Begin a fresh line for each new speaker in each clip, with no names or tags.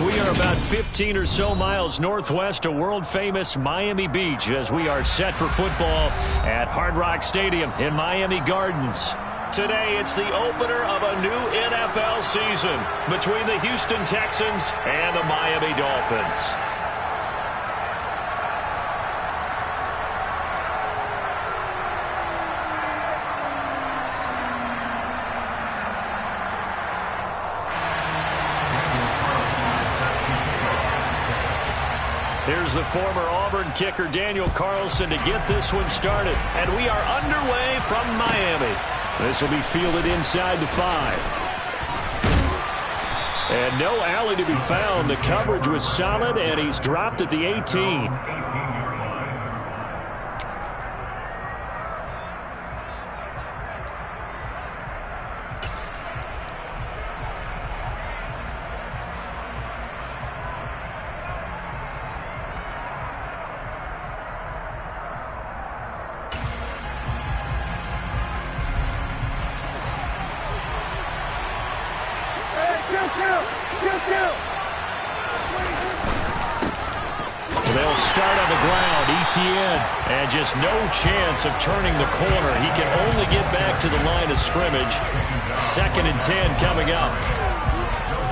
We are about 15 or so miles northwest of world-famous Miami Beach as we are set for football at Hard Rock Stadium in Miami Gardens. Today, it's the opener of a new NFL season between the Houston Texans and the Miami Dolphins. Here's the former Auburn kicker Daniel Carlson to get this one started. And we are underway from Miami. This will be fielded inside the 5. And no alley to be found. The coverage was solid, and he's dropped at the 18. They'll start on the ground. ETN, and just no chance of turning the corner. He can only get back to the line of scrimmage. 2nd and 10 coming up.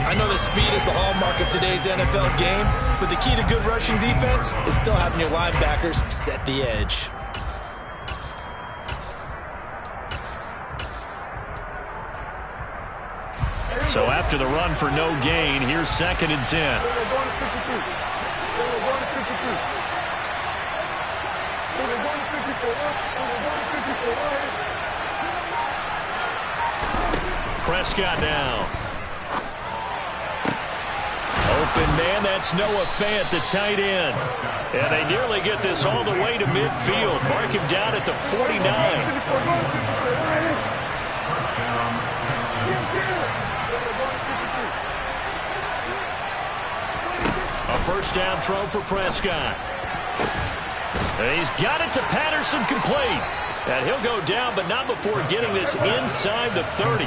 I know that speed is the hallmark of today's NFL game, but the key to good rushing defense is still having your linebackers set the edge.
So after the run for no gain, here's 2nd and 10. Prescott now. Open man, that's Noah Fant, the tight end. And they nearly get this all the way to midfield. Mark him down at the 49. A first down throw for Prescott. And he's got it to Patterson, complete. And he'll go down, but not before getting this inside the 30.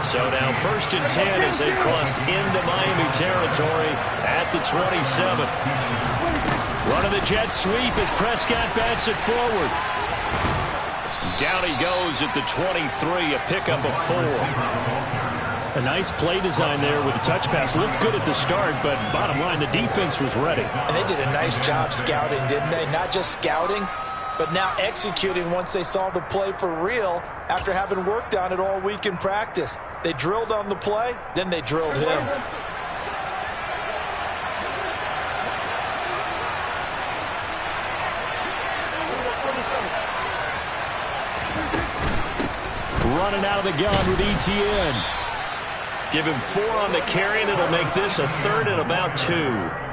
So now 1st and 10 as they crossed into Miami territory at the 27. Running the jet sweep as Prescott bats it forward. Down he goes at the 23, a pickup of 4. A nice play design there with the touch pass. Looked good at the start, but bottom line, the defense was ready.
And they did a nice job scouting, didn't they? Not just scouting, but now executing once they saw the play for real after having worked on it all week in practice. They drilled on the play, then they drilled him.
Running out of the gun with ETN. Give him 4 on the carry, and it'll make this a 3rd and about 2.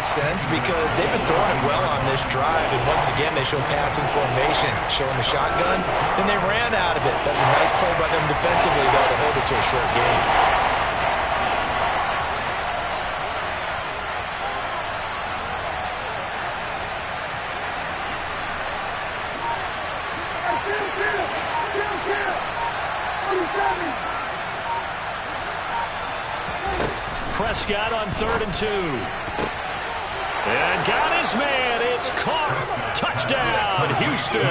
Sense because they've been throwing it well on this drive, and once again they show passing formation, showing the shotgun, then they ran out of it. That's a nice play by them defensively, though, to hold it to a short game.
Prescott on 3rd and 2. And got his man. It's caught. Touchdown, Houston.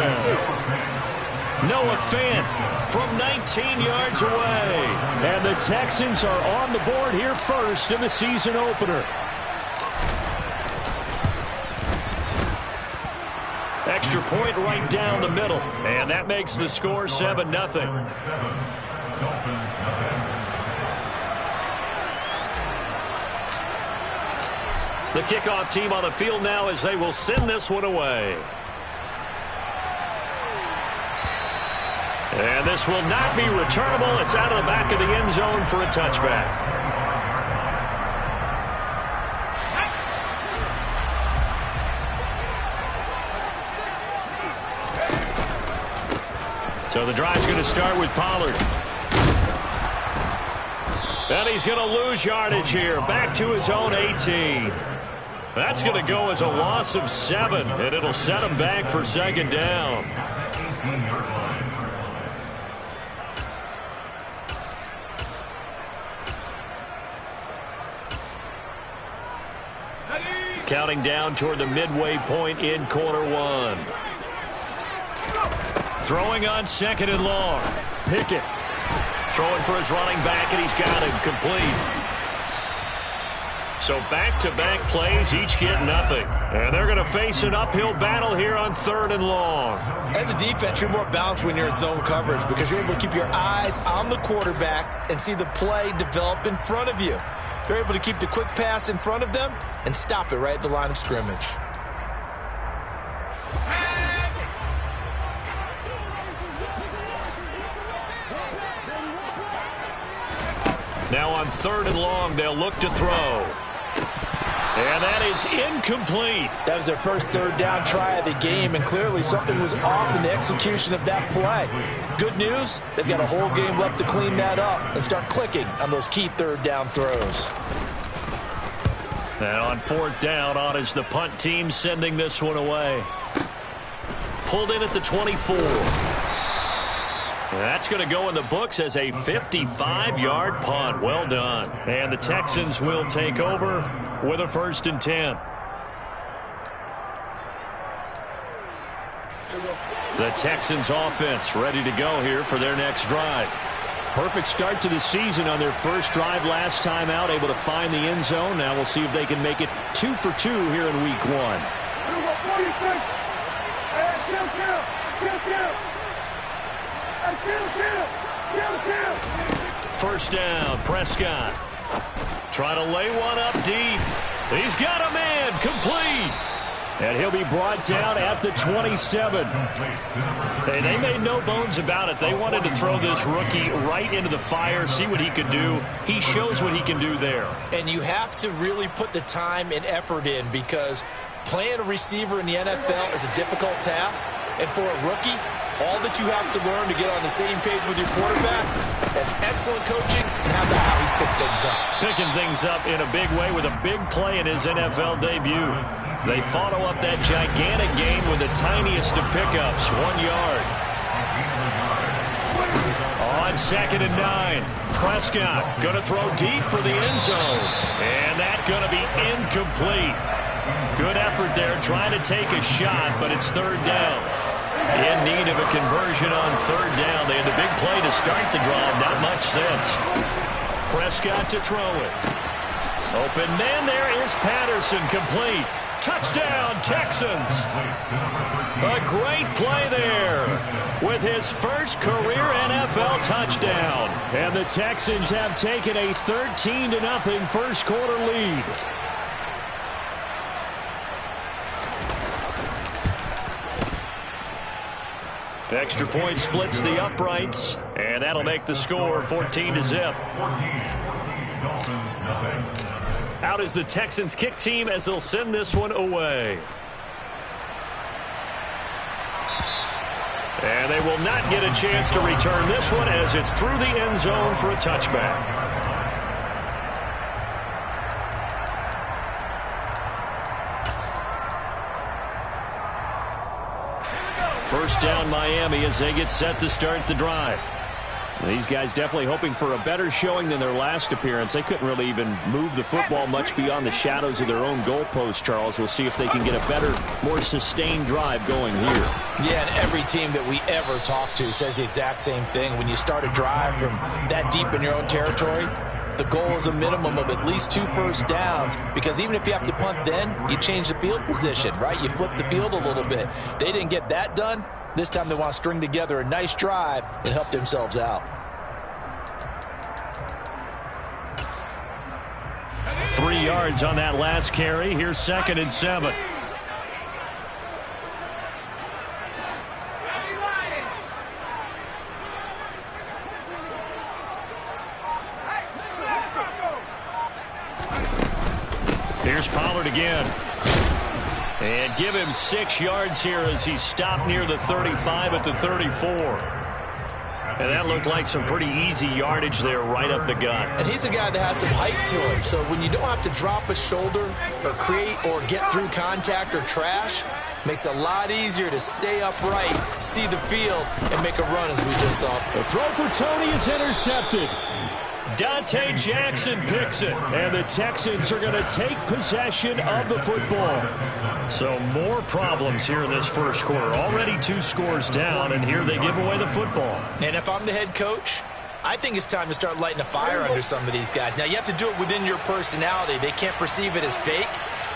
Noah Fant from 19 yards away. And the Texans are on the board here first in the season opener. Extra point right down the middle. And that makes the score 7-0. The kickoff team on the field now as they will send this one away. And this will not be returnable. It's out of the back of the end zone for a touchback. So the drive's going to start with Pollard. And he's going to lose yardage here. Back to his own 18. That's going to go as a loss of 7, and it'll set him back for second down. Counting down toward the midway point in quarter 1. Throwing on 2nd and long. Pickett throwing for his running back, and he's got him complete. So back-to-back plays, each get nothing. And they're going to face an uphill battle here on 3rd and long.
As a defense, you're more balanced when you're in zone coverage because you're able to keep your eyes on the quarterback and see the play develop in front of you. You're able to keep the quick pass in front of them and stop it right at the line of scrimmage.
Now on 3rd and long, they'll look to throw. And that is incomplete.
That was their first 3rd down try of the game, and clearly something was off in the execution of that play. Good news, they've got a whole game left to clean that up and start clicking on those key 3rd down throws.
And on 4th down, on is the punt team sending this one away. Pulled in at the 24. That's going to go in the books as a 55-yard punt. Well done. And the Texans will take over with a 1st and 10. The Texans offense ready to go here for their next drive. Perfect start to the season on their first drive last time out, able to find the end zone. Now we'll see if they can make it 2 for 2 here in week 1. First down, Prescott. Trying to lay one up deep. He's got a man, complete. And he'll be brought down at the 27. And they made no bones about it. They wanted to throw this rookie right into the fire, see what he could do. He shows what he can do there.
And you have to really put the time and effort in because playing a receiver in the NFL is a difficult task. And for a rookie, all that you have to learn to get on the same page with your quarterback, that's excellent coaching, and how he's picked things up.
Picking things up in a big way with a big play in his NFL debut. They follow up that gigantic game with the tiniest of pickups, 1 yard. On 2nd and 9, Prescott going to throw deep for the end zone. And that's going to be incomplete. Good effort there, trying to take a shot, but it's 3rd down. In need of a conversion on 3rd down. They had the big play to start the drive. Not much sense. Prescott to throw it. Open man, there is Patterson, complete. Touchdown, Texans. A great play there with his first career NFL touchdown. And the Texans have taken a 13-0 first quarter lead. Extra point splits the uprights, and that'll make the score 14-0. Out is the Texans kick team as they'll send this one away. And they will not get a chance to return this one as it's through the end zone for a touchback. First down, Miami, as they get set to start the drive. These guys definitely hoping for a better showing than their last appearance. They couldn't really even move the football much beyond the shadows of their own goalpost, Charles. We'll see if they can get a better, more sustained drive going here.
Yeah, and every team that we ever talk to says the exact same thing. When you start a drive from that deep in your own territory, the goal is a minimum of at least 2 first downs, because even if you have to punt then, you change the field position, right? You flip the field a little bit. They didn't get that done. This time they want to string together a nice drive and help themselves out.
3 yards on that last carry. Here's 2nd and 7. Here's Pollard again. And give him 6 yards here as he stopped near the 35 at the 34. And that looked like some pretty easy yardage there right up the gut.
And he's a guy that has some height to him. So when you don't have to drop a shoulder or create or get through contact or trash, makes it a lot easier to stay upright, see the field, and make a run as we just saw.
The throw for Tony is intercepted.
Dante Jackson picks it.
And the Texans are going to take possession of the football.
So more problems here in this first quarter. Already 2 scores down, and here they give away the football.
And if I'm the head coach, I think it's time to start lighting a fire under some of these guys. Now, you have to do it within your personality. They can't perceive it as fake.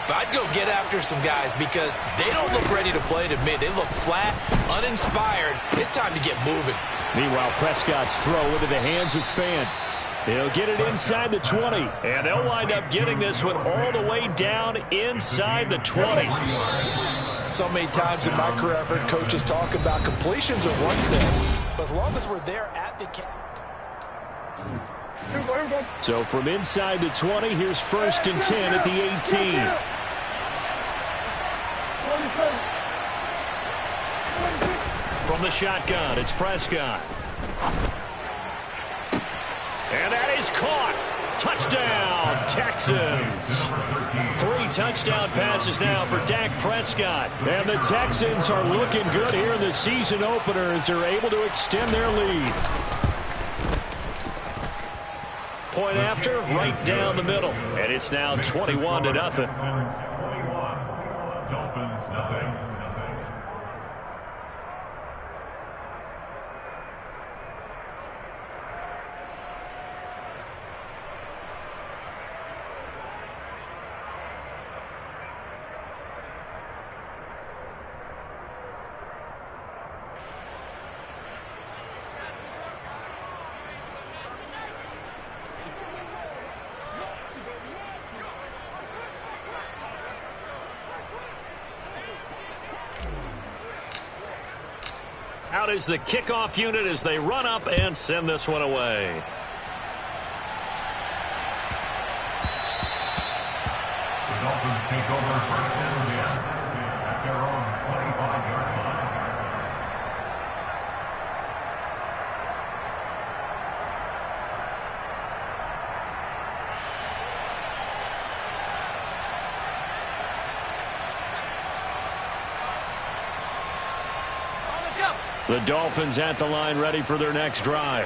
But I'd go get after some guys because they don't look ready to play to me. They look flat, uninspired. It's time to get moving.
Meanwhile, Prescott's throw into the hands of Fant. He'll get it inside the 20.
And they'll wind up getting this one all the way down inside the 20.
So many times in my career, I've heard coaches talk about completions are one thing. But as long as we're there at the cap.
So from inside the 20, here's 1st and 10 at the 18.
From the shotgun, it's Prescott. And that is caught. Touchdown, Texans. 3 touchdown passes now for Dak Prescott.
And the Texans are looking good here in the season opener as they're able to extend their lead.
Point after, right down the middle. And it's now 21-0.
Dolphins, nothing.
Out is the kickoff unit as they run up and send this one away.
The Dolphins take over 1st and 10 at their own 25-yard line.
The Dolphins at the line ready for their next drive.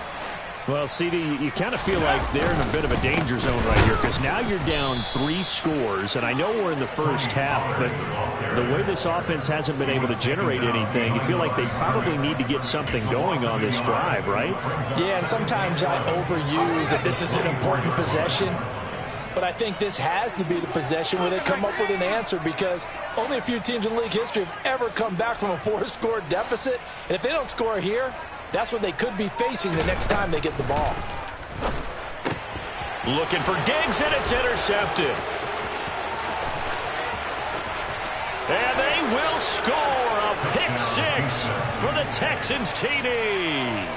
Well, CD, you kind of feel like they're in a bit of a danger zone right here because now you're down 3 scores, and I know we're in the first half, but the way this offense hasn't been able to generate anything, you feel like they probably need to get something going on this drive, right?
Yeah, and sometimes I overuse that this is an important possession. But I think this has to be the possession where they come up with an answer because only a few teams in league history have ever come back from a 4-score deficit. And if they don't score here, that's what they could be facing the next time they get the ball.
Looking for Diggs, and it's intercepted. And they will score a pick 6 for the Texans TD.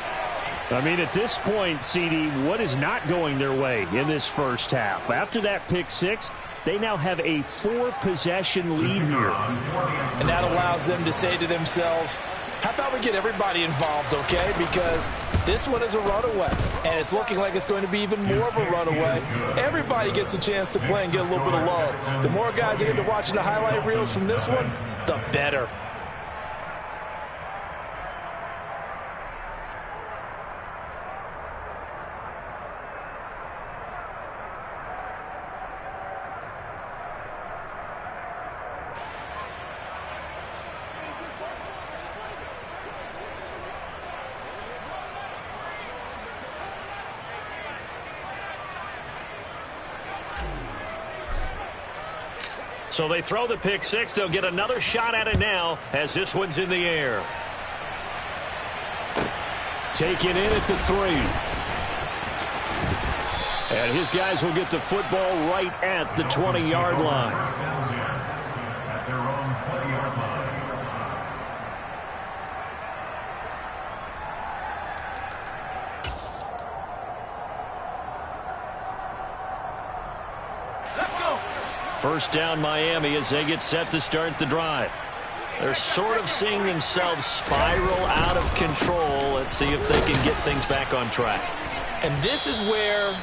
I mean, at this point, CD, what is not going their way in this first half? After that pick 6, they now have a 4-possession lead here.
And that allows them to say to themselves, how about we get everybody involved, okay? Because this one is a runaway, and it's looking like it's going to be even more of a runaway. Everybody gets a chance to play and get a little bit of love. The more guys that get to watching the highlight reels from this one, the better.
So they throw the pick 6. They'll get another shot at it now as this one's in the air.
Taken in at the 3. And his guys will get the football right at the 20-yard line.
At their own 20-yard line.
First down Miami as they get set to start the drive. They're sort of seeing themselves spiral out of control. Let's see if they can get things back on track.
And this is where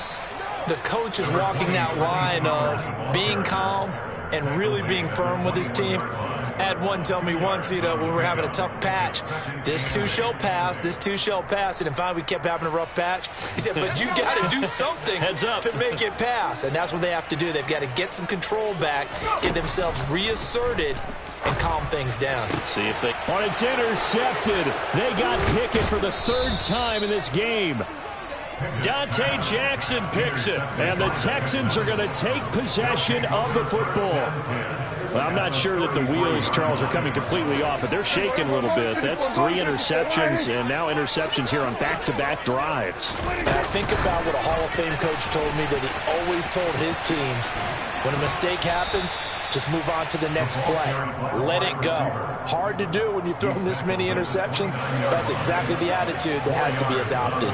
the coach is walking that line of being calm and really being firm with his team. I had one tell me once, when we were having a tough patch, this too shall pass, this too shall pass. And finally we kept having a rough patch. He said, but you got to do something to make it pass. And that's what they have to do. They've got to get some control back, get themselves reasserted, and calm things down.
See if they...
Oh, it's intercepted. They got Pickett for the third time in this game.
Dante Jackson picks it.
And the Texans are going to take possession of the football. Well, I'm not sure that the wheels, Charles, are coming completely off, but they're shaking a little bit. That's 3 interceptions, and now interceptions here on back-to-back drives.
And I think about what a Hall of Fame coach told me that he always told his teams, when a mistake happens, just move on to the next play. Let it go. Hard to do when you've thrown this many interceptions. That's exactly the attitude that has to be adopted.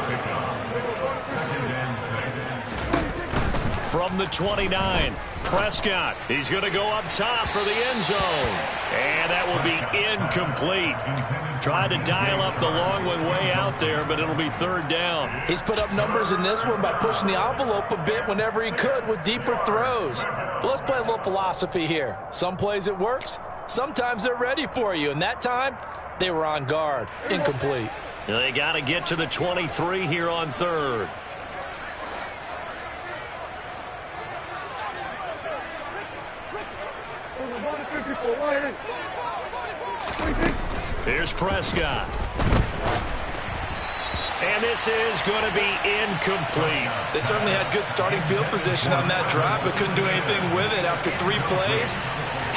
From the 29, Prescott. He's going to go up top for the end zone. And that will be incomplete. Tried to dial up the long one way out there, but it'll be third down.
He's put up numbers in this one by pushing the envelope a bit whenever he could with deeper throws. But let's play a little philosophy here. Some plays it works. Sometimes they're ready for you. And that time, they were on guard. Incomplete.
They got to get to the 23 here on third. Here's Prescott. And this is going to be incomplete.
They certainly had good starting field position on that drive, but couldn't do anything with it after 3 plays.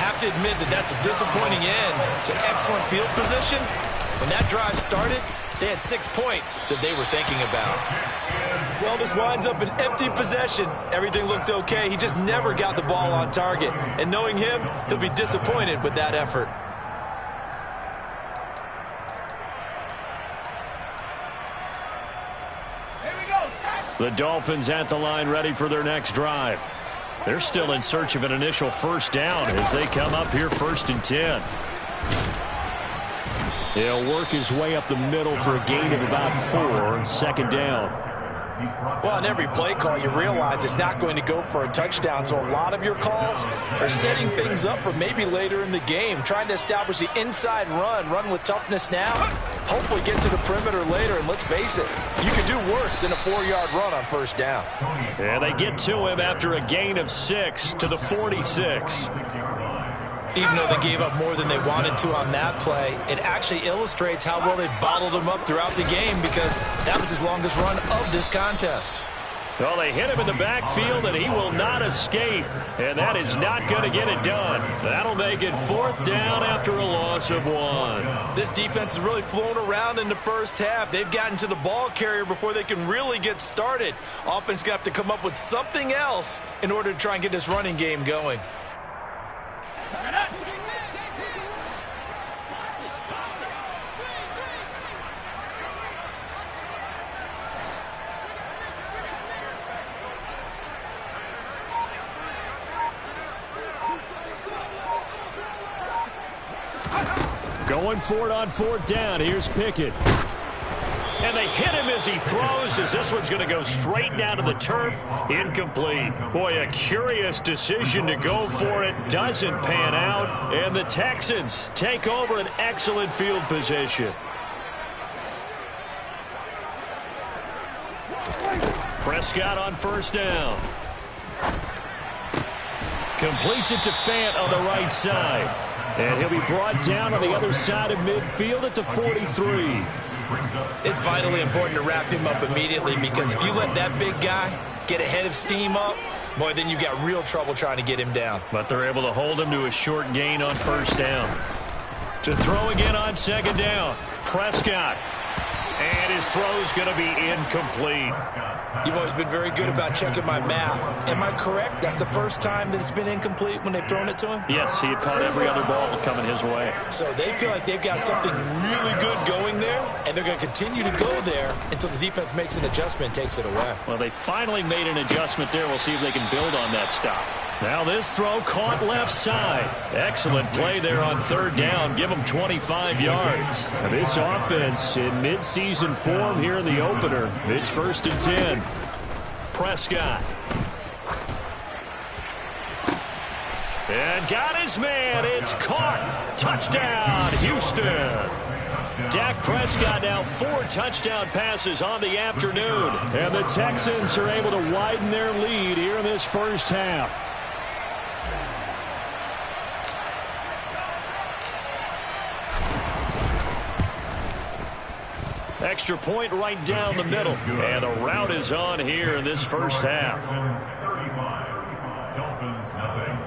Have to admit that that's a disappointing end to excellent field position. When that drive started, they had 6 points that they were thinking about. Well, this winds up an empty possession. Everything looked okay. He just never got the ball on target. And knowing him, he'll be disappointed with that effort.
The Dolphins at the line ready for their next drive.
They're still in search of an initial first down as they come up here 1st and 10.
He'll work his way up the middle for a gain of about 4, 2nd down.
Well, on every play call, you realize it's not going to go for a touchdown. So a lot of your calls are setting things up for maybe later in the game, trying to establish the inside run with toughness now, hopefully get to the perimeter later. And let's face it, you could do worse than a 4-yard run on first down.
Yeah, they get to him after a gain of 6 to the 46.
Even though they gave up more than they wanted to on that play, it actually illustrates how well they bottled them up throughout the game, because that was his longest run of this contest.
Well, they hit him in the backfield, and he will not escape. And that is not going to get it done. That'll make it 4th down after a loss of 1.
This defense has really flown around in the first half. They've gotten to the ball carrier before they can really get started. Offense going to have to come up with something else in order to try and get this running game going.
Going for it on 4th down. Here's Pickett.
And they hit him as he throws, as this one's going to go straight down to the turf. Incomplete. Boy, a curious decision to go for it. Doesn't pan out. And the Texans take over an excellent field position. Prescott on 1st down. Completes it to Fant on the right side.
And he'll be brought down on the other side of midfield at the 43.
It's vitally important to wrap him up immediately, because if you let that big guy get ahead of steam up, boy, then you've got real trouble trying to get him down.
But they're able to hold him to a short gain on 1st down. To throw again on 2nd down, Prescott. And his throw's going to be incomplete.
You've always been very good about checking my math. Am I correct? That's the first time that it's been incomplete when they've thrown it to him?
Yes, he had caught every other ball coming his way.
So they feel like they've got something really good going there, and they're going to continue to go there until the defense makes an adjustment and takes it away.
Well, they finally made an adjustment there. We'll see if they can build on that stop. Now this throw caught left side. Excellent play there on third down. Give them 25 yards.
Now this offense in midseason form here in the opener. It's 1st and 10.
Prescott. And got his man. It's caught. Touchdown, Houston. Dak Prescott now 4 touchdown passes on the afternoon.
And the Texans are able to widen their lead here in this first half.
Extra point right down the middle. And the route is on here in this first half.
Dolphins nothing.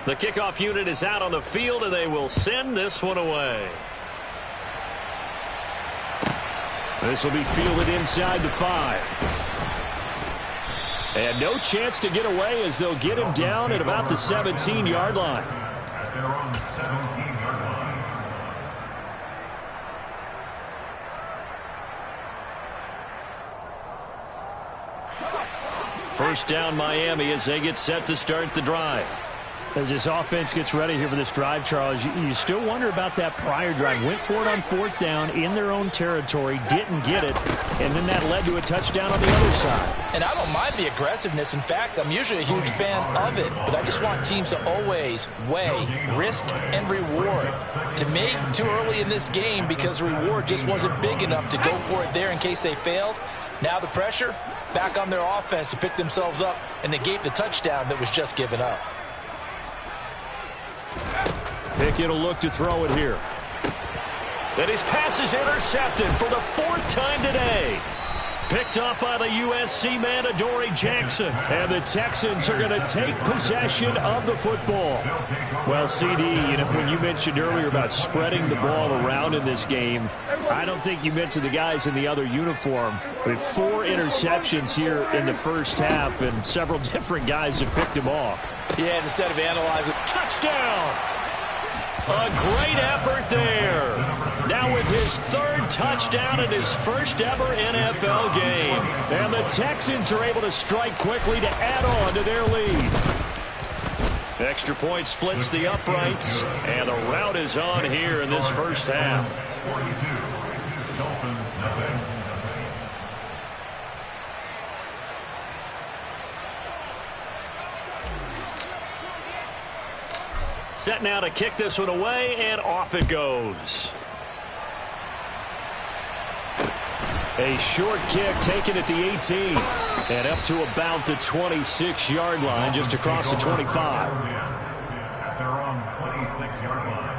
The kickoff unit is out on the field, and they will send this one away.
This will be fielded inside the 5. And no chance to get away as they'll get him down at about the 17-yard line.
At their own 17-yard line.
First down Miami as they get set to start the drive.
As this offense gets ready here for this drive, Charles, you still wonder about that prior drive. Went for it on 4th down in their own territory, didn't get it, and then that led to a touchdown on the other side.
And I don't mind the aggressiveness. In fact, I'm usually a huge fan of it, but I just want teams to always weigh risk and reward. To me, too early in this game because reward just wasn't big enough to go for it there in case they failed. Now the pressure back on their offense to pick themselves up and negate the touchdown that was just given up.
Pickett will look to throw it here.
And his pass is intercepted for the 4th time today. Picked up by the USC man, Adoree Jackson.
And the Texans are going to take possession of the football. Well, CD, when you mentioned earlier about spreading the ball around in this game, I don't think you mentioned the guys in the other uniform. With 4 interceptions here in the first half, and several different guys have picked them off.
Yeah, instead of analyzing.
Touchdown! A great effort there. Now with his 3rd touchdown in his first ever NFL game.
And the Texans are able to strike quickly to add on to their lead.
Extra point splits the uprights, and the route is on here in this first half.
42. Dolphins nothing.
Set now to kick this one away, and off it goes.
A short kick taken at the 18. And up to about the 26-yard line, just across the 25.
At their own 26-yard line.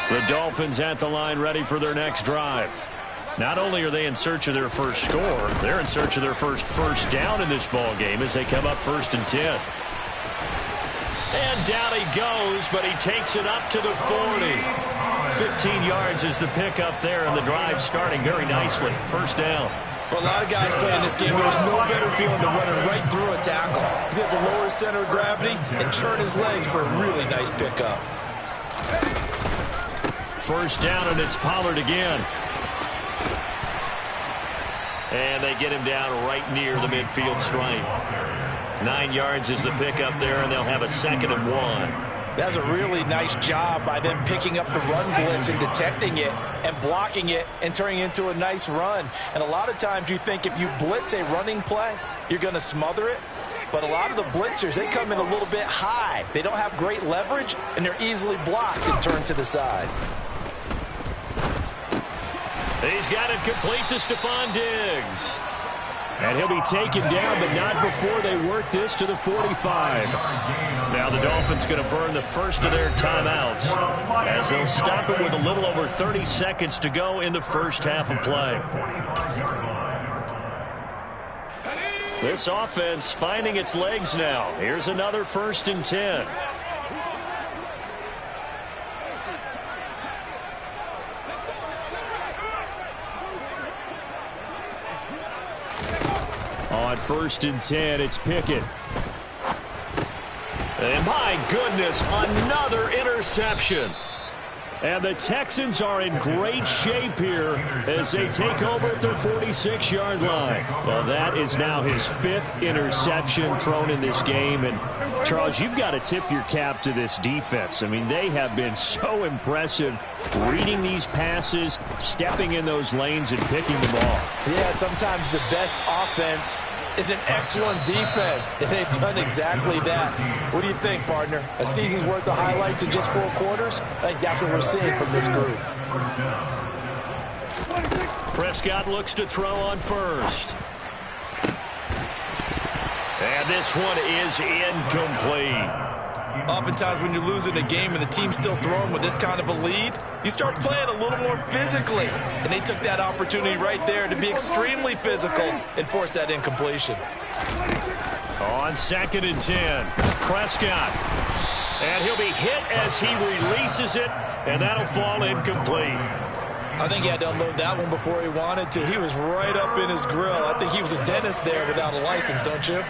The Dolphins at the line ready for their next drive. Not only are they in search of their first score, they're in search of their first down in this ball game as they come up 1st and 10. And down he goes, but he takes it up to the 40. 15 yards is the pickup there, and the drive starting very nicely. First down.
For a lot of guys playing this game, there's no better feeling than running right through a tackle. He's able to lower his center of gravity and churn his legs for a really nice pickup.
First down, and it's Pollard again. And they get him down right near the midfield stripe. 9 yards is the pickup there, and they'll have a 2nd and 1.
That's a really nice job by them picking up the run blitz and detecting it and blocking it and turning it into a nice run. And a lot of times you think if you blitz a running play, you're going to smother it. But a lot of the blitzers, they come in a little bit high. They don't have great leverage, and they're easily blocked and turned to the side.
He's got it complete to Stephon Diggs.
And he'll be taken down, but not before they work this to the 45.
Now the Dolphins going to burn the first of their timeouts as they'll stop it with a little over 30 seconds to go in the first half of play. This offense finding its legs now. Here's another 1st and 10.
On 1st and 10, it's Pickett.
And my goodness, another interception.
And the Texans are in great shape here as they take over at their 46-yard line. Well, that is now his 5th interception thrown in this game. And, Charles, you've got to tip your cap to this defense. I mean, they have been so impressive reading these passes, stepping in those lanes, and picking them off.
Yeah, sometimes the best offense is an excellent defense, and they've done exactly that. What do you think, partner? A season's worth of highlights in just 4 quarters? I think that's what we're seeing from this group.
Prescott looks to throw on 1st. And this one is incomplete.
Oftentimes when you're losing a game and the team's still throwing with this kind of a lead, you start playing a little more physically. And they took that opportunity right there to be extremely physical and force that incompletion.
On 2nd and 10, Prescott. And he'll be hit as he releases it, and that'll fall incomplete.
I think he had to unload that one before he wanted to. He was right up in his grill. I think he was a dentist there without a license, don't you?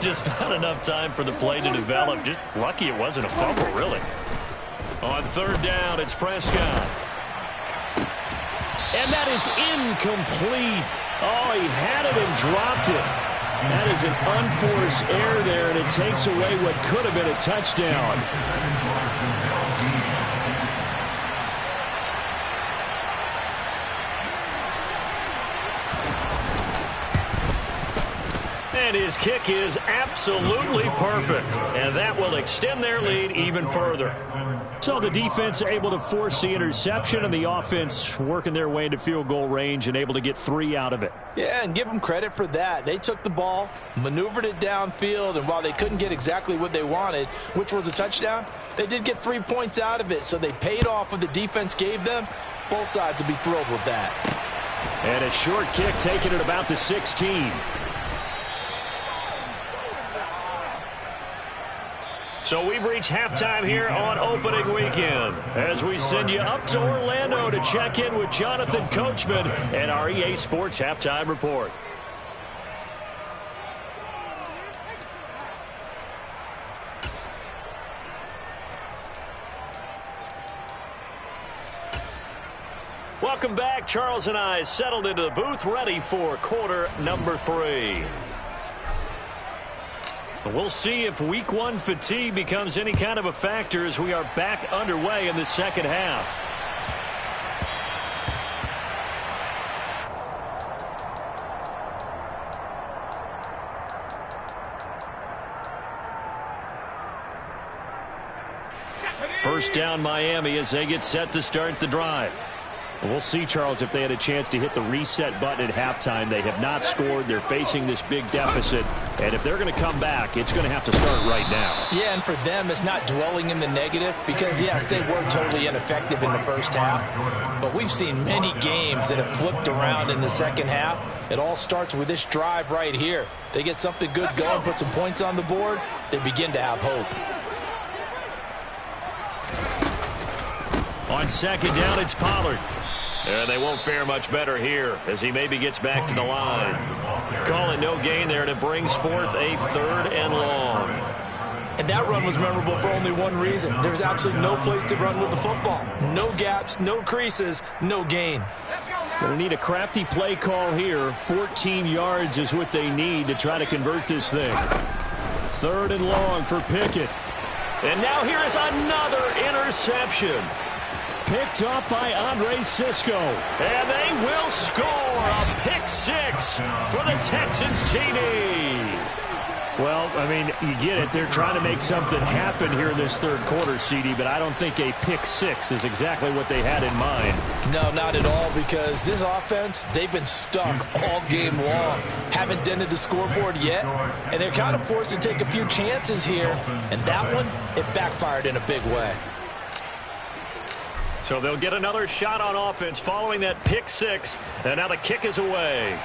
Just not enough time for the play to develop. Just lucky it wasn't a fumble, really. On 3rd down, it's Prescott.
And that is incomplete. Oh, he had it and dropped it. That is an unforced error there, and it takes away what could have been a touchdown.
And his kick is absolutely perfect. And that will extend their lead even further.
So the defense able to force the interception, and the offense working their way into field goal range and able to get 3 out of it.
Yeah, and give them credit for that. They took the ball, maneuvered it downfield, and while they couldn't get exactly what they wanted, which was a touchdown, they did get 3 points out of it. So they paid off what the defense gave them. Both sides will be thrilled with that.
And a short kick taken at about the 16.
So we've reached halftime here on opening weekend as we send you up to Orlando to check in with Jonathan Coachman and our EA Sports Halftime Report. Welcome back. Charles and I settled into the booth ready for quarter number 3. We'll see if week 1 fatigue becomes any kind of a factor as we are back underway in the second half. First down Miami as they get set to start the drive. We'll see, Charles, if they had a chance to hit the reset button at halftime. They have not scored. They're facing this big deficit. And if they're going to come back, it's going to have to start right now.
Yeah, and for them, it's not dwelling in the negative because, yes, they were totally ineffective in the first half. But we've seen many games that have flipped around in the second half. It all starts with this drive right here. They get something good going, put some points on the board, they begin to have hope.
On 2nd down, it's Pollard. And they won't fare much better here as he maybe gets back to the line. Calling no gain there, and it brings forth a 3rd and long.
And that run was memorable for only one reason. There's absolutely no place to run with the football. No gaps, no creases, no gain.
Going to need a crafty play call here. 14 yards is what they need to try to convert this thing. 3rd and long for Pickett.
And now here is another interception.
Picked up by Andre Cisco.
And they will score a pick 6 for the Texans TD.
Well, I mean, you get it. They're trying to make something happen here in this 3rd quarter, CD, but I don't think a pick 6 is exactly what they had in mind.
No, not at all, because this offense, they've been stuck all game long. Haven't dented the scoreboard yet, and they're kind of forced to take a few chances here. And that one, it backfired in a big way.
So they'll get another shot on offense following that pick 6. And now the kick is away.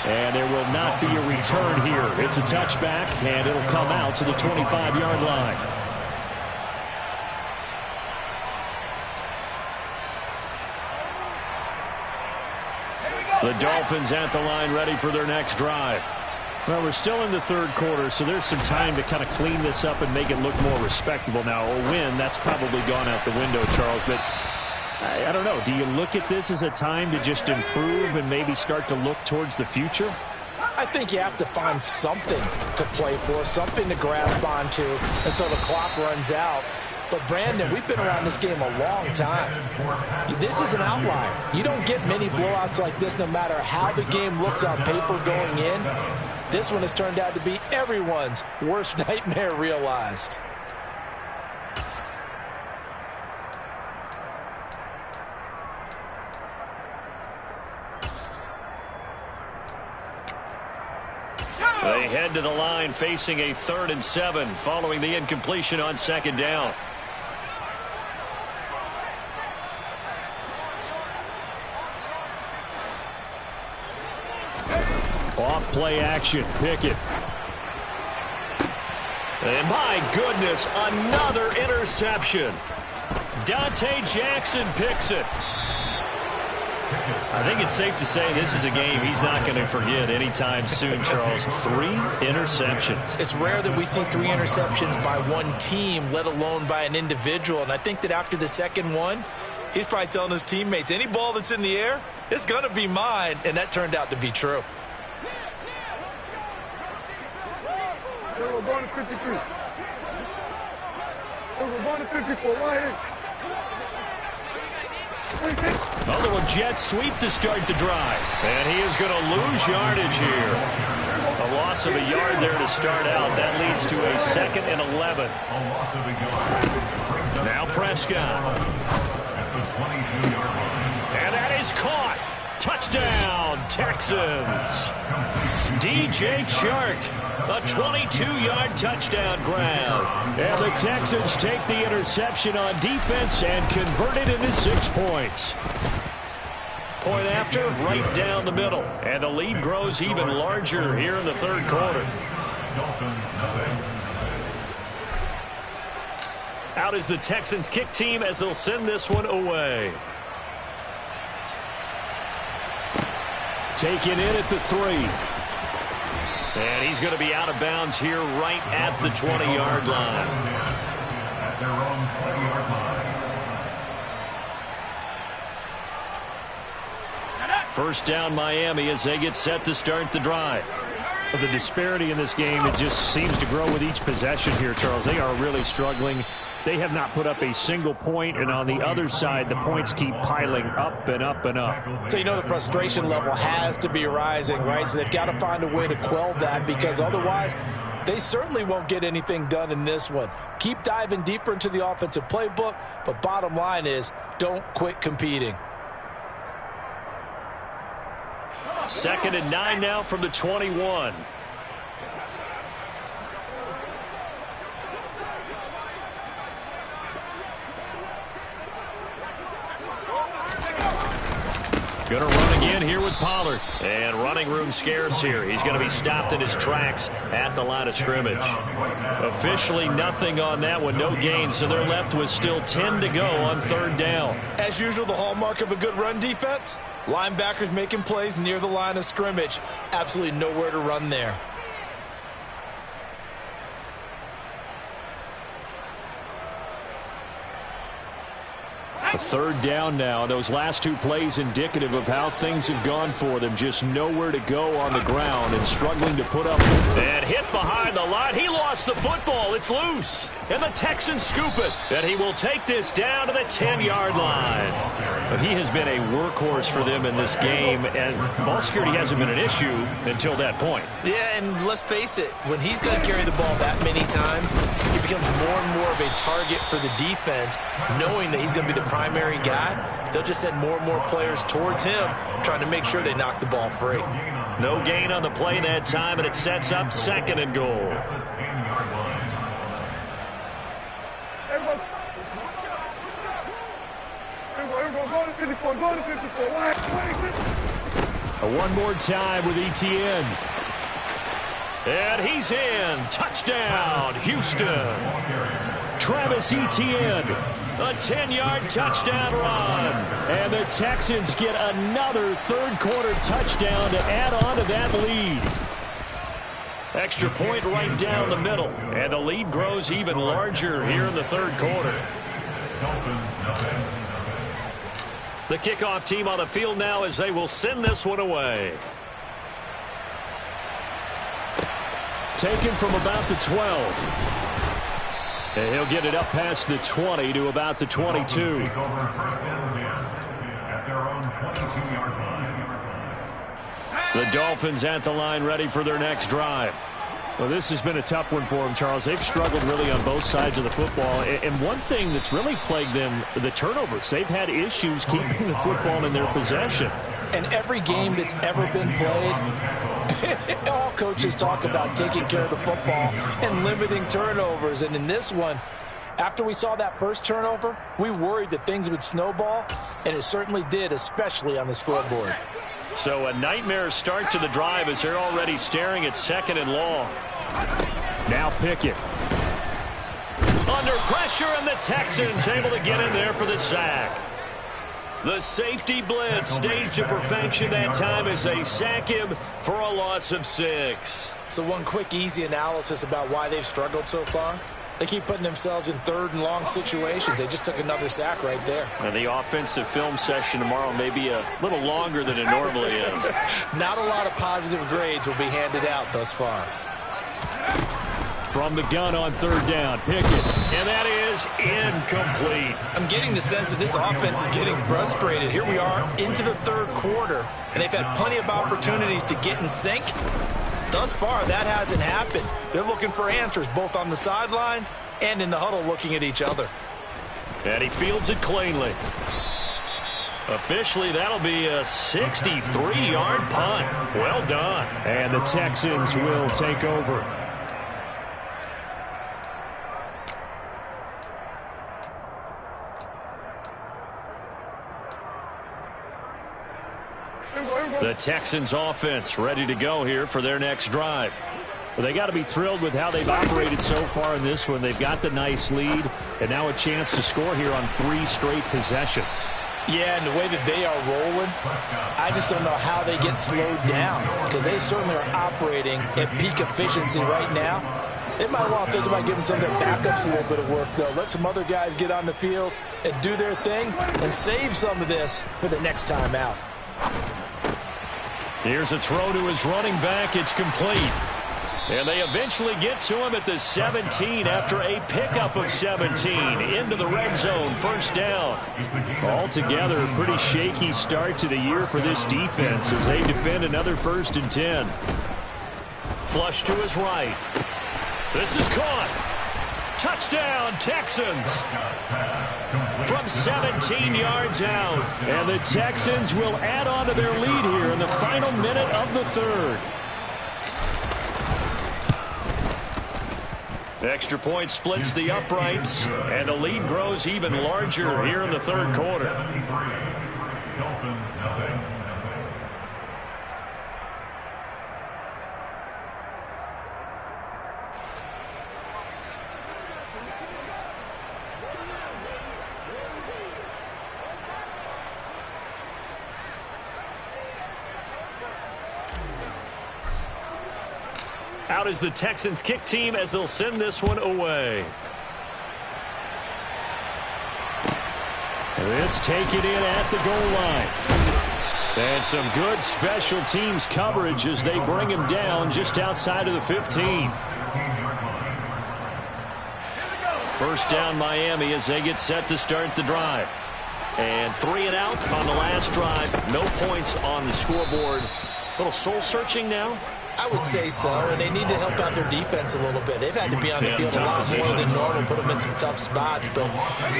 And there will not be a return here. It's a touchback, and it'll come out to the 25-yard line.
The Dolphins at the line ready for their next drive.
Well, we're still in the third quarter, so there's some time to kind of clean this up and make it look more respectable. Now, a win, that's probably gone out the window, Charles, but I don't know. Do you look at this as a time to just improve and maybe start to look towards the future?
I think you have to find something to play for, something to grasp onto until the clock runs out. But, Brandon, we've been around this game a long time. This is an outlier. You don't get many blowouts like this no matter how the game looks on paper going in. This one has turned out to be everyone's worst nightmare realized.
They head to the line facing a 3rd and 7 following the incompletion on 2nd down.
Off play action. Pickett.
And my goodness, another interception. Dante Jackson picks it. I think it's safe to say this is a game he's not going to forget anytime soon, Charles. 3 interceptions.
It's rare that we see 3 interceptions by one team, let alone by an individual. And I think that after the second one, he's probably telling his teammates, any ball that's in the air, it's going to be mine. And that turned out to be true.
We're going to 53. We're going to 54. Right here.
A little jet sweep to start the drive. And he is going to lose yardage here. A loss of a yard there to start out. That leads to a 2nd and 11. Now Prescott. And that is caught. Touchdown, Texans. DJ Chark. A 22-yard touchdown grab.
And the Texans take the interception on defense and convert it into 6 points.
Point after, right down the middle. And the lead grows even larger here in the 3rd quarter. Out is the Texans kick team as they'll send this one away.
Taken in at the 3.
And he's going to be out of bounds here right at the 20-yard line.
At their own 20-yard line.
First down Miami as they get set to start the drive.
The disparity in this game, it just seems to grow with each possession here, Charles. They are really struggling. They have not put up a single point, and on the other side, the points keep piling up and up and up.
So you know the frustration level has to be rising, right? So they've got to find a way to quell that, because otherwise they certainly won't get anything done in this one. Keep diving deeper into the offensive playbook, but bottom line is don't quit competing.
2nd and 9 now from the 21. Going to run again here with Pollard. And running room scarce here. He's going to be stopped in his tracks at the line of scrimmage. Officially nothing on that one. No gain. So they're left with still 10 to go on 3rd down.
As usual, the hallmark of a good run defense, linebackers making plays near the line of scrimmage. Absolutely nowhere to run there.
A 3rd down now. Those last 2 plays indicative of how things have gone for them. Just nowhere to go on the ground and struggling to put up.
And hit behind the line. He lost the football. It's loose. And the Texans scoop it. And he will take this down to the 10-yard line.
But he has been a workhorse for them in this game, and ball security hasn't been an issue until that point.
Yeah, and let's face it, when he's going to carry the ball that many times, he becomes more and more of a target for the defense, knowing that he's going to be the primary guy. They'll just send more and more players towards him, trying to make sure they knock the ball free.
No gain on the play that time, and it sets up 2nd and goal.
One more time with ETN.
And he's in. Touchdown, Houston.
Travis Etienne. A 10-yard touchdown run. And the Texans get another third-quarter touchdown to add on to that lead. Extra point right down the middle. And the lead grows even larger here in the third quarter. The kickoff team on the field now as they will send this one away. Taken from about the 12. And he'll get it up past the 20 to about the 22. The Dolphins at the line ready for their next drive. Well, this has been a tough one for them, Charles. They've struggled really on both sides of the football. And one thing that's really plagued them, the turnovers. They've had issues keeping the football in their possession. And every game that's ever been played, all coaches talk about taking care of the football and limiting turnovers. And in this one, after we saw that first turnover, we worried that things would snowball, and it certainly did, especially on the scoreboard. So a nightmare start to the drive as they're already staring at second and long. Now Pickett. Under pressure, and the Texans able to get in there for the sack. The safety blitz staged to perfection that time as they sack him for a loss of 6.
So one quick, easy analysis about why they've struggled so far. They keep putting themselves in third and long situations. They just took another sack right there.
And the offensive film session tomorrow may be a little longer than it normally is.
Not a lot of positive grades will be handed out thus far.
From the gun on third down, Pickett. And that is incomplete.
I'm getting the sense that this offense is getting frustrated. Here we are into the third quarter, and they've had plenty of opportunities to get in sync. Thus far, that hasn't happened. They're looking for answers both on the sidelines and in the huddle looking at each other.
And he fields it cleanly. Officially, that'll be a 63-yard punt. Well done. And the Texans will take over. The Texans offense ready to go here for their next drive. Well, they got to be thrilled with how they've operated so far in this one. They've got the nice lead and now a chance to score here on 3 straight possessions.
Yeah, and the way that they are rolling, I just don't know how they get slowed down because they certainly are operating at peak efficiency right now. They might want to think about giving some of their backups a little bit of work, though. Let some other guys get on the field and do their thing and save some of this for the next time out.
Here's a throw to his running back. It's complete. And they eventually get to him at the 17 after a pickup of 17 into the red zone. First down. Altogether, a pretty shaky start to the year for this defense as they defend another 1st and 10. Flush to his right. This is caught. Touchdown, Texans. From 17 yards out. And the Texans will add on to their lead here in the final minute of the third. Extra point splits the uprights, and the lead grows even larger here in the third quarter. Out is the Texans kick team as they'll send this one away. This taken in at the goal line. And some good special teams coverage as they bring him down just outside of the 15. First down Miami as they get set to start the drive. And 3 and out on the last drive. No points on the scoreboard. A little soul searching now.
I would say so, and they need to help out their defense a little bit. They've had to be on the field a lot more than normal, put them in some tough spots. But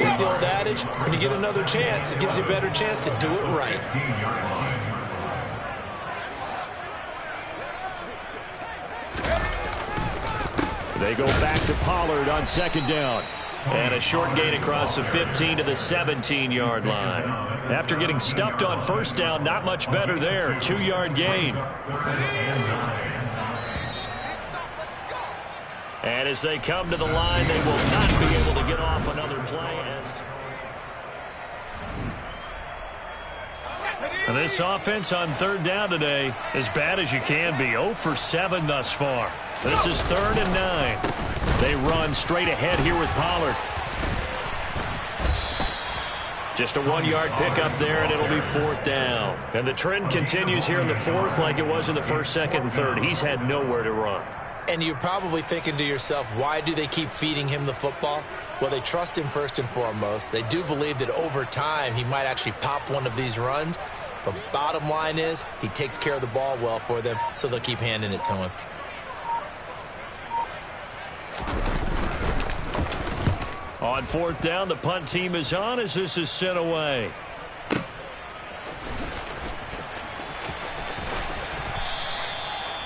what's the old adage? When you get another chance, it gives you a better chance to do it right.
They go back to Pollard on second down. And a short gain across the 15 to the 17-yard line. After getting stuffed on first down, not much better there. 2-yard gain.
And as they come to the line, they will not be able to get off another play. And this offense on third down today, as bad as you can be. 0 for 7 thus far. This is 3rd and 9. They run straight ahead here with Pollard. Just a 1-yard pickup there, and it'll be 4th down. And the trend continues here in the 4th like it was in the 1st, 2nd, and 3rd. He's had nowhere to run.
And you're probably thinking to yourself, why do they keep feeding him the football? Well, they trust him first and foremost. They do believe that over time he might actually pop one of these runs. But bottom line is he takes care of the ball well for them, so they'll keep handing it to him.
On 4th down, the punt team is on as this is sent away.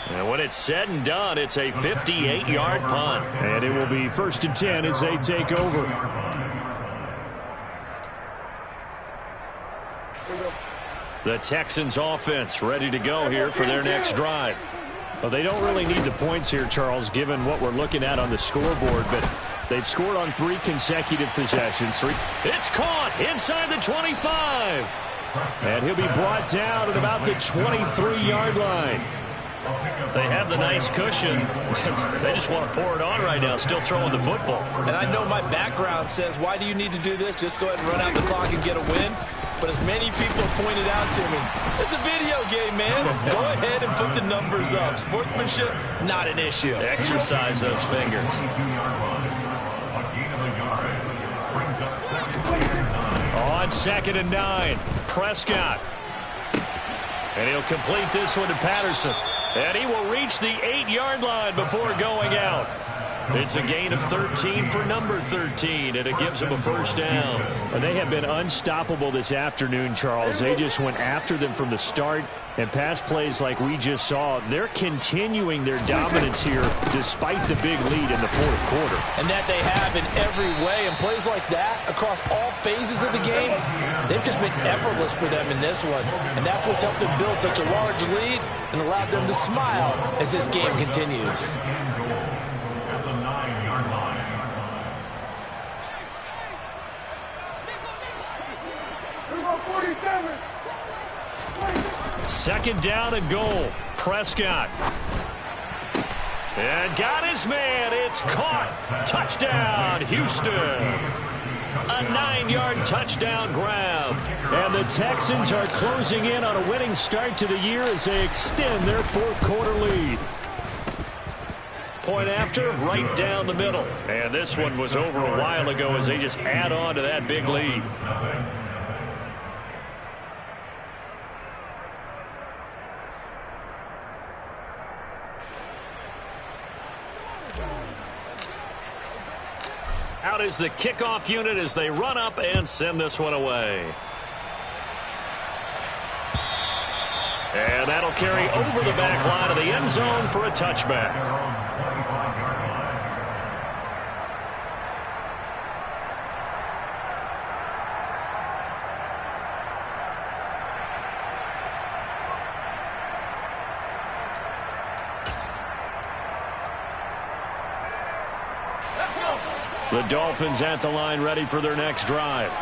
And when it's said and done, it's a 58-yard punt.
And it will be 1st and 10 as they take over.
The Texans offense ready to go here for their next drive.
Well, they don't really need the points here, Charles, given what we're looking at on the scoreboard, but they've scored on 3 consecutive possessions.
It's caught inside the 25.
And he'll be brought down at about the 23-yard line.
They have the nice cushion. They just want to pour it on right now, still throwing the football.
And I know my background says, why do you need to do this? Just go ahead and run out the clock and get a win. But as many people have pointed out to me, it's a video game, man. Go ahead and put the numbers up. Sportsmanship, not an issue.
Exercise those fingers. On 2nd and 9, Prescott. And he'll complete this one to Patterson. And he will reach the 8-yard line before going out. It's a gain of 13 for number 13, and it gives him a 1st down.
And they have been unstoppable this afternoon, Charles. They just went after them from the start, and pass plays like we just saw, they're continuing their dominance here despite the big lead in the 4th quarter.
And that they have in every way, and plays like that across all phases of the game, they've just been effortless for them in this one. And that's what's helped them build such a large lead and allowed them to smile as this game continues.
Second down and goal. Prescott. And got his man. It's caught. Touchdown, Houston. A 9-yard touchdown grab.
And the Texans are closing in on a winning start to the year as they extend their 4th quarter lead.
Point after, right down the middle. And this one was over a while ago as they just add on to that big lead. Out is the kickoff unit as they run up and send this one away. And that'll carry over the back line of the end zone for a touchback. The Dolphins at the line ready for their next drive.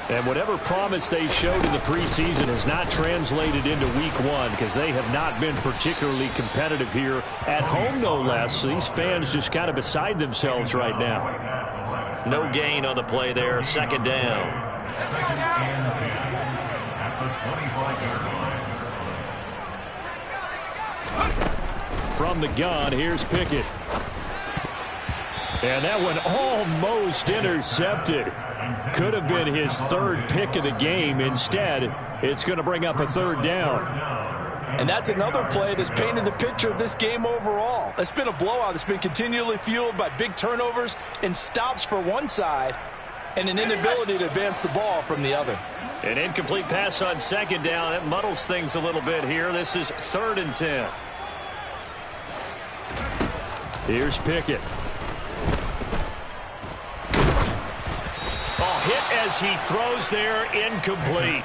And whatever promise they showed in the preseason has not translated into week 1 because they have not been particularly competitive here at home, no less. These fans just kind of beside themselves right now. No gain on the play there. 2nd down. From the gun, here's Pickett. And that one almost intercepted. Could have been his 3rd pick of the game. Instead, it's going to bring up a 3rd down.
And that's another play that's painted the picture of this game overall. It's been a blowout. It's been continually fueled by big turnovers and stops for one side and an inability to advance the ball from the other.
An incomplete pass on 2nd down. That muddles things a little bit here. This is 3rd and 10.
Here's Pickett.
Oh, hit as he throws there, incomplete.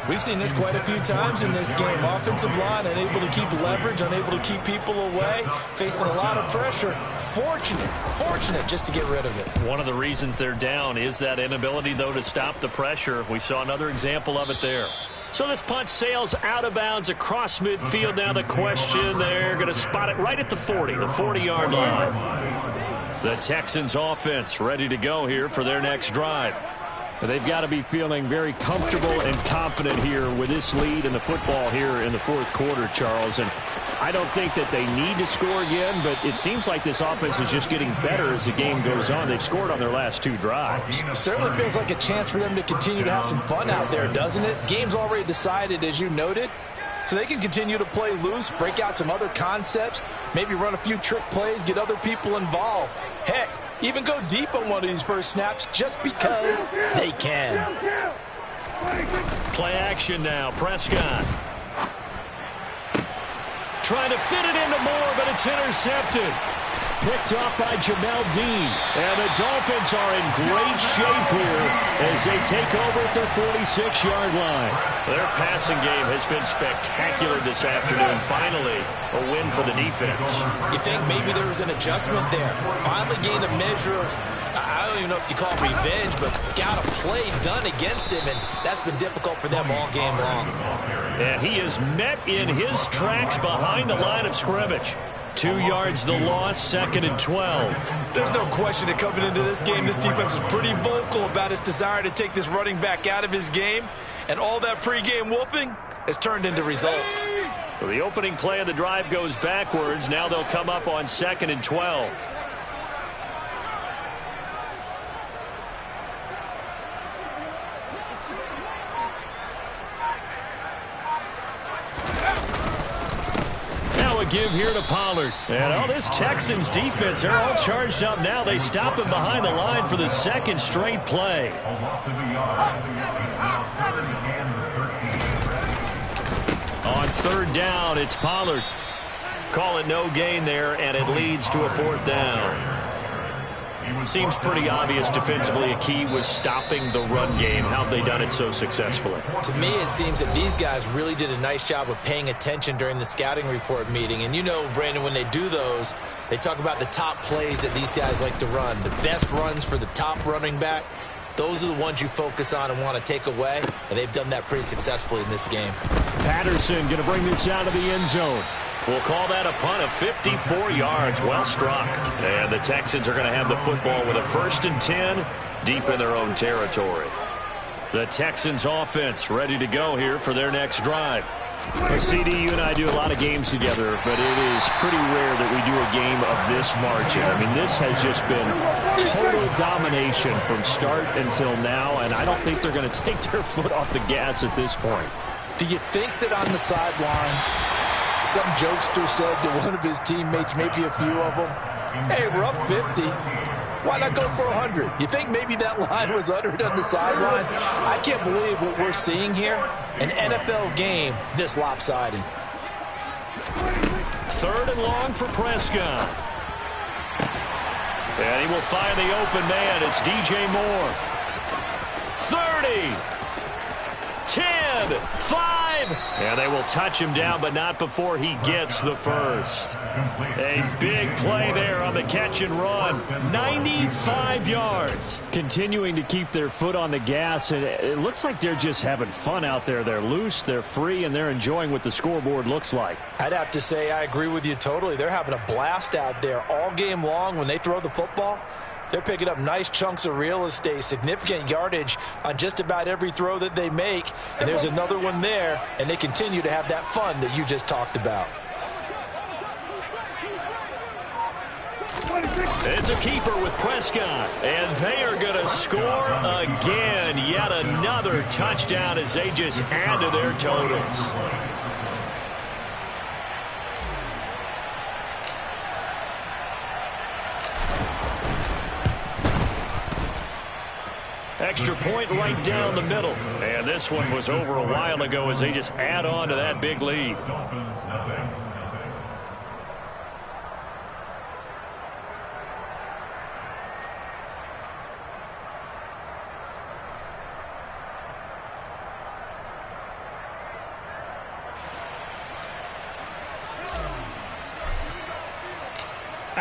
We've seen this quite a few times in this game. Offensive line unable to keep leverage, unable to keep people away, facing a lot of pressure. Fortunate just to get rid of it.
One of the reasons they're down is that inability, though, to stop the pressure. We saw another example of it there. So this punt sails out of bounds across midfield. Now the question, they're going to spot it right at the 40-yard line. The Texans offense ready to go here for their next drive.
They've got to be feeling very comfortable and confident here with this lead in the football here in the fourth quarter, Charles. And I don't think that they need to score again, but it seems like this offense is just getting better as the game goes on. They've scored on their last 2 drives.
It certainly feels like a chance for them to continue to have some fun out there, doesn't it? Game's already decided, as you noted. So they can continue to play loose, break out some other concepts, maybe run a few trick plays, get other people involved. Heck, even go deep on one of these first snaps just because they can.
Play action now. Prescott trying to fit it into Moore, but it's intercepted. Picked off by Jamel Dean. And the Dolphins are in great shape here as they take over at their 46-yard line. Their passing game has been spectacular this afternoon. Finally, a win for the defense.
You think maybe there was an adjustment there. Finally gained a measure of, I don't even know if you call it revenge, but got a play done against him, and that's been difficult for them all game long.
And he is met in his tracks behind the line of scrimmage. 2 yards the loss, 2nd and 12.
There's no question that coming into this game, this defense was pretty vocal about its desire to take this running back out of his game. And all that pregame wolfing has turned into results.
So the opening play of the drive goes backwards. Now they'll come up on 2nd and 12. Give here to Pollard. And all this Texans defense, they're all charged up now. They stop him behind the line for the 2nd straight play. On 3rd down, it's Pollard. Call it no gain there, and it leads to a 4th down. Seems pretty obvious defensively a key was stopping the run game. How have they done it so successfully?
To me, it seems that these guys really did a nice job of paying attention during the scouting report meeting. And you know, Brandon, when they do those, they talk about the top plays that these guys like to run. The best runs for the top running back, those are the ones you focus on and want to take away. And they've done that pretty successfully in this game.
Patterson going to bring this out of the end zone.
We'll call that a punt of 54 yards. Well struck. And the Texans are going to have the football with a 1st and 10 deep in their own territory. The Texans offense ready to go here for their next drive.
Well, CD, you and I do a lot of games together, but it is pretty rare that we do a game of this margin. I mean, this has just been total domination from start until now, and I don't think they're going to take their foot off the gas at this point.
Do you think that on the sideline, some jokester said to one of his teammates, maybe a few of them, hey, we're up 50. Why not go for 100? You think maybe that line was uttered on the sideline? I can't believe what we're seeing here. An NFL game this lopsided.
3rd and long for Prescott. And he will find the open man. It's DJ Moore. 30. 10, 5, and they will touch him down, but not before he gets the first. A big play there on the catch and run. 95 yards.
Continuing to keep their foot on the gas, and it looks like they're just having fun out there. They're loose, they're free, and they're enjoying what the scoreboard looks like.
I'd have to say I agree with you totally. They're having a blast out there all game long when they throw the football. They're picking up nice chunks of real estate, significant yardage on just about every throw that they make. And there's another one there, and they continue to have that fun that you just talked about.
It's a keeper with Prescott, and they are going to score again. Yet another touchdown as they just add to their totals. Extra point right down the middle. And this one was over a while ago as they just add on to that big lead.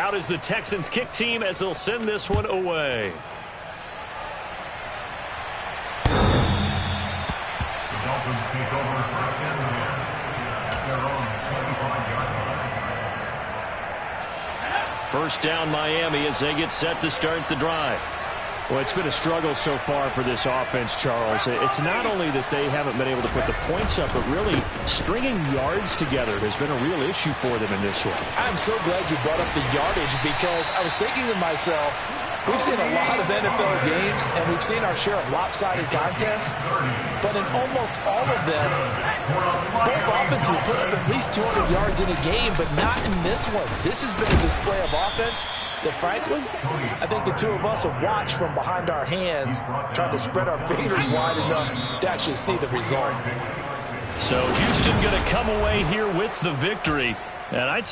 Out is the Texans kick team as they'll send this one away.
The Dolphins take over first and 10 at their own 25-yard line.
First down Miami as they get set to start the drive.
Well, it's been a struggle so far for this offense, Charles. It's not only that they haven't been able to put the points up, but really stringing yards together has been a real issue for them in this one.
I'm so glad you brought up the yardage because I was thinking to myself, we've seen a lot of NFL games, and we've seen our share of lopsided contests, but in almost all of them, both offenses put up at least 200 yards in a game, but not in this one. This has been a display of offense that, frankly, I think the two of us have watched from behind our hands, trying to spread our fingers wide enough to actually see the result.
So Houston going to come away here with the victory. And I'd